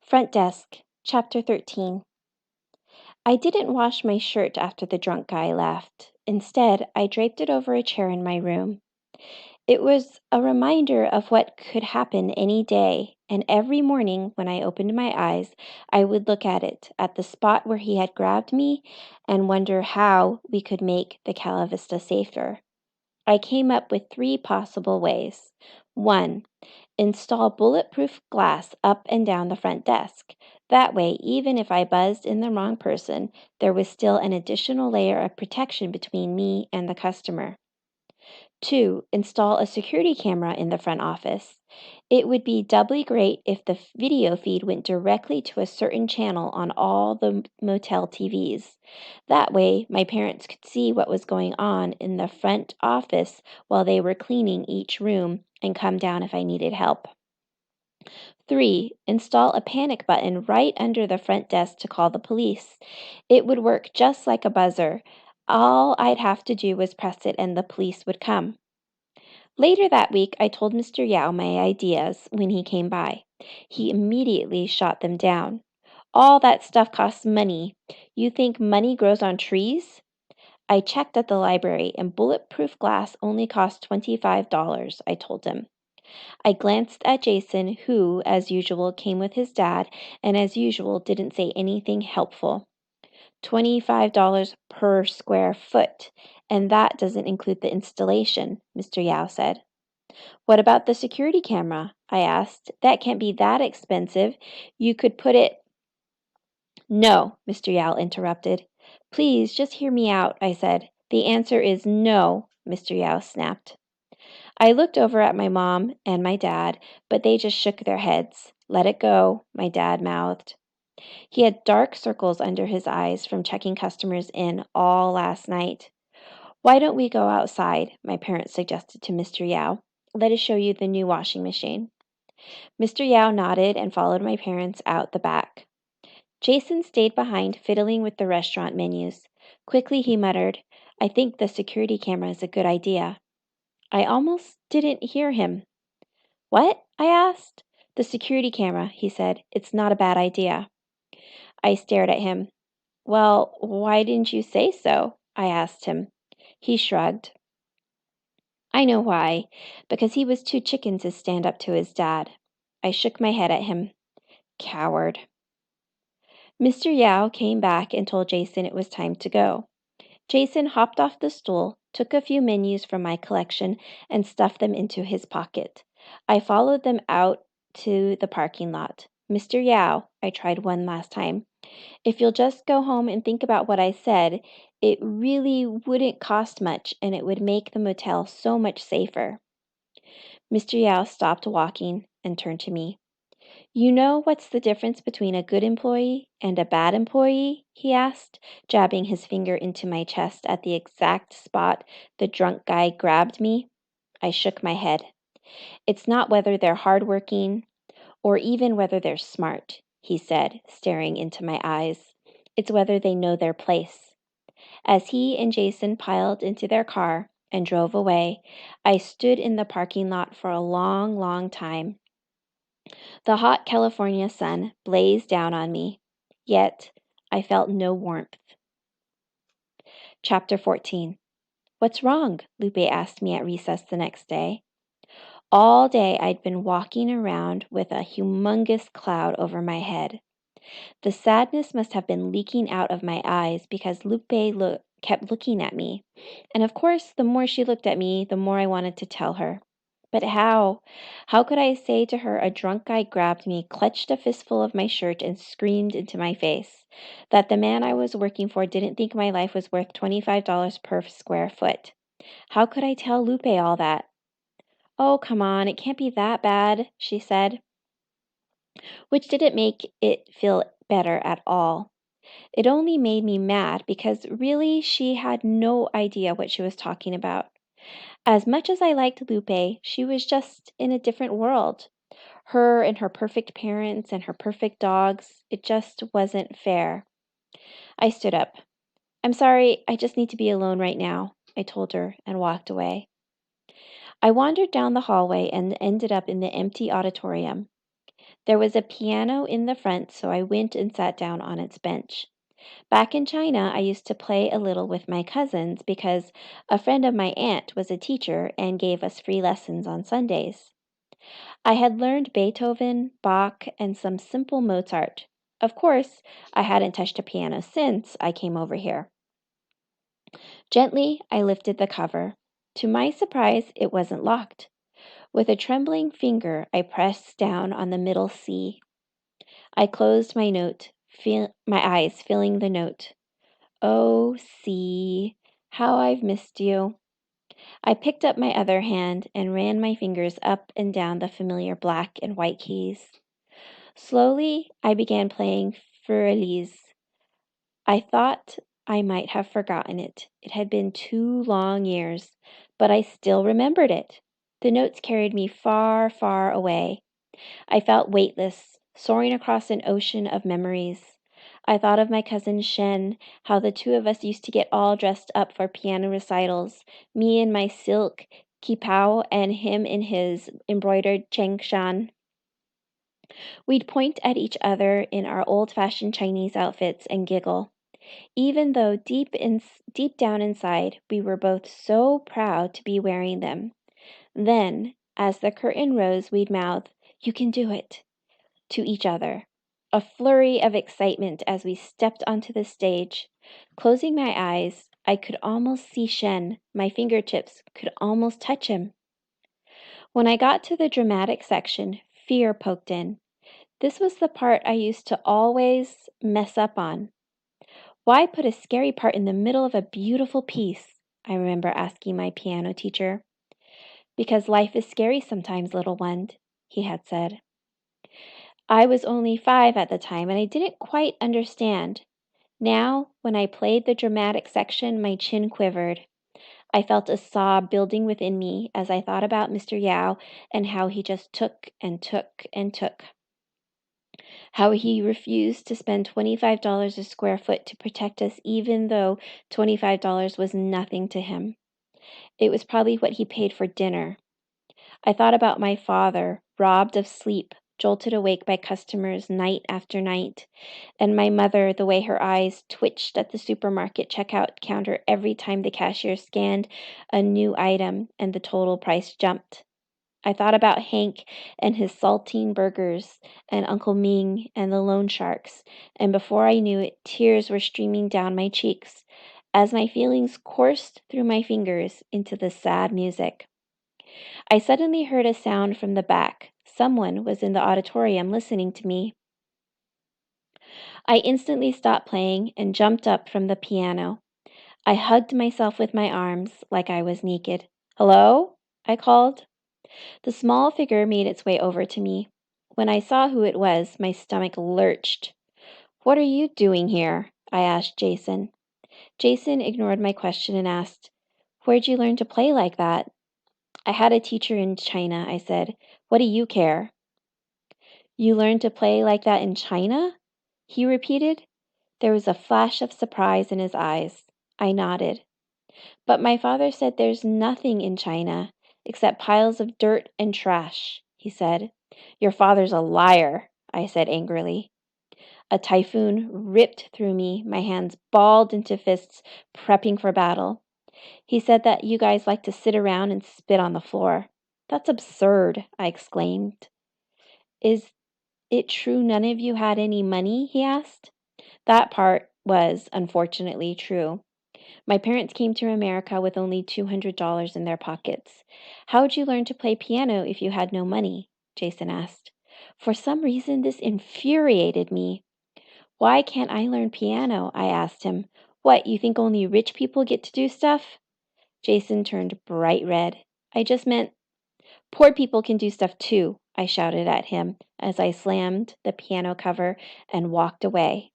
Front Desk, Chapter 13. I didn't wash my shirt after the drunk guy left. Instead, I draped it over a chair in my room. It was a reminder of what could happen any day, and every morning when I opened my eyes, I would look at it, at the spot where he had grabbed me, and wonder how we could make the Cala Vista safer. I came up with 3 possible ways. 1. Install bulletproof glass up and down the front desk. That way, even if I buzzed in the wrong person, there was still an additional layer of protection between me and the customer. 2. Install a security camera in the front office. It would be doubly great if the video feed went directly to a certain channel on all the motel TVs. That way, my parents could see what was going on in the front office while they were cleaning each room and come down if I needed help. 3. Install a panic button right under the front desk to call the police. It would work just like a buzzer. All I'd have to do was press it and the police would come. Later that week, I told Mr. Yao my ideas when he came by. He immediately shot them down. All that stuff costs money. You think money grows on trees? I checked at the library and bulletproof glass only costs $25, I told him. I glanced at Jason, who, as usual, came with his dad, and as usual, didn't say anything helpful. $25 per square foot, and that doesn't include the installation, Mr. Yao said. What about the security camera? I asked. That can't be that expensive. You could put it. No, Mr. Yao interrupted. Please, just hear me out, I said. The answer is no, Mr. Yao snapped. I looked over at my mom and my dad, but they just shook their heads. Let it go, my dad mouthed. He had dark circles under his eyes from checking customers in all last night. Why don't we go outside? My parents suggested to Mr. Yao. Let us show you the new washing machine. Mr. Yao nodded and followed my parents out the back. Jason stayed behind, fiddling with the restaurant menus. Quickly he muttered, I think the security camera is a good idea. I almost didn't hear him. What? I asked. The security camera, he said. It's not a bad idea. I stared at him. Well, why didn't you say so? I asked him. He shrugged. I know why. Because he was too chicken to stand up to his dad. I shook my head at him. Coward. Mr. Yao came back and told Jason it was time to go. Jason hopped off the stool, took a few menus from my collection, and stuffed them into his pocket. I followed them out to the parking lot. Mr. Yao, I tried one last time. If you'll just go home and think about what I said, it really wouldn't cost much and it would make the motel so much safer. Mr. Yao stopped walking and turned to me. You know what's the difference between a good employee and a bad employee? He asked, jabbing his finger into my chest at the exact spot the drunk guy grabbed me. I shook my head. It's not whether they're hardworking or even whether they're smart, he said, staring into my eyes. It's whether they know their place. As he and Jason piled into their car and drove away, I stood in the parking lot for a long, long time. The hot California sun blazed down on me, yet I felt no warmth. Chapter 14. What's wrong? Lupe asked me at recess the next day. All day I'd been walking around with a humongous cloud over my head. The sadness must have been leaking out of my eyes because Lupe kept looking at me. And of course, the more she looked at me, the more I wanted to tell her. But how? How could I say to her a drunk guy grabbed me, clutched a fistful of my shirt, and screamed into my face that the man I was working for didn't think my life was worth $25 per square foot? How could I tell Lupe all that? Oh, come on, it can't be that bad, she said, which didn't make it feel better at all. It only made me mad because really she had no idea what she was talking about. As much as I liked Lupe, she was just in a different world. Her and her perfect parents and her perfect dogs, it just wasn't fair. I stood up. I'm sorry, I just need to be alone right now, I told her and walked away. I wandered down the hallway and ended up in the empty auditorium. There was a piano in the front, so I went and sat down on its bench. Back in China, I used to play a little with my cousins because a friend of my aunt was a teacher and gave us free lessons on Sundays. I had learned Beethoven, Bach, and some simple Mozart. Of course, I hadn't touched a piano since I came over here. Gently, I lifted the cover. To my surprise, it wasn't locked. With a trembling finger, I pressed down on the middle C. I closed my eyes, feeling the note. Oh, C, how I've missed you. I picked up my other hand and ran my fingers up and down the familiar black and white keys. Slowly, I began playing Furelise. I thought I might have forgotten it. It had been 2 long years, but I still remembered it. The notes carried me far, far away. I felt weightless, soaring across an ocean of memories. I thought of my cousin Shen, how the two of us used to get all dressed up for piano recitals, me in my silk kipao and him in his embroidered chengshan. We'd point at each other in our old-fashioned Chinese outfits and giggle, even though deep down inside we were both so proud to be wearing them. Then, as the curtain rose, we'd mouth, "You can do it," to each other. A flurry of excitement as we stepped onto the stage. Closing my eyes, I could almost see Shen. My fingertips could almost touch him. When I got to the dramatic section, fear poked in. This was the part I used to always mess up on. Why put a scary part in the middle of a beautiful piece? I remember asking my piano teacher. Because life is scary sometimes, little one, he had said. I was only 5 at the time and I didn't quite understand. Now, when I played the dramatic section, my chin quivered. I felt a sob building within me as I thought about Mr. Yao and how he just took and took and took. How he refused to spend $25 a square foot to protect us, even though $25 was nothing to him. It was probably what he paid for dinner. I thought about my father, robbed of sleep, jolted awake by customers night after night, and my mother, the way her eyes twitched at the supermarket checkout counter every time the cashier scanned a new item and the total price jumped. I thought about Hank and his saltine burgers, and Uncle Ming and the loan sharks, and before I knew it, tears were streaming down my cheeks as my feelings coursed through my fingers into the sad music. I suddenly heard a sound from the back. Someone was in the auditorium listening to me. I instantly stopped playing and jumped up from the piano. I hugged myself with my arms like I was naked. "Hello?" I called. The small figure made its way over to me. When I saw who it was, my stomach lurched. "What are you doing here?" I asked Jason. Jason ignored my question and asked, "Where'd you learn to play like that?" "I had a teacher in China," I said. "What do you care?" "You learned to play like that in China?" he repeated. There was a flash of surprise in his eyes. I nodded. "But my father said there's nothing in China except piles of dirt and trash," he said. "Your father's a liar," I said angrily. A typhoon ripped through me, my hands balled into fists, prepping for battle. "He said that you guys like to sit around and spit on the floor." "That's absurd," I exclaimed. "Is it true none of you had any money?" he asked. That part was, unfortunately, true. My parents came to America with only $200 in their pockets. "How'd you learn to play piano if you had no money?" Jason asked. For some reason, this infuriated me. "Why can't I learn piano?" I asked him. "What, you think only rich people get to do stuff?" Jason turned bright red. "I just meant poor people can do stuff too," I shouted at him as I slammed the piano cover and walked away.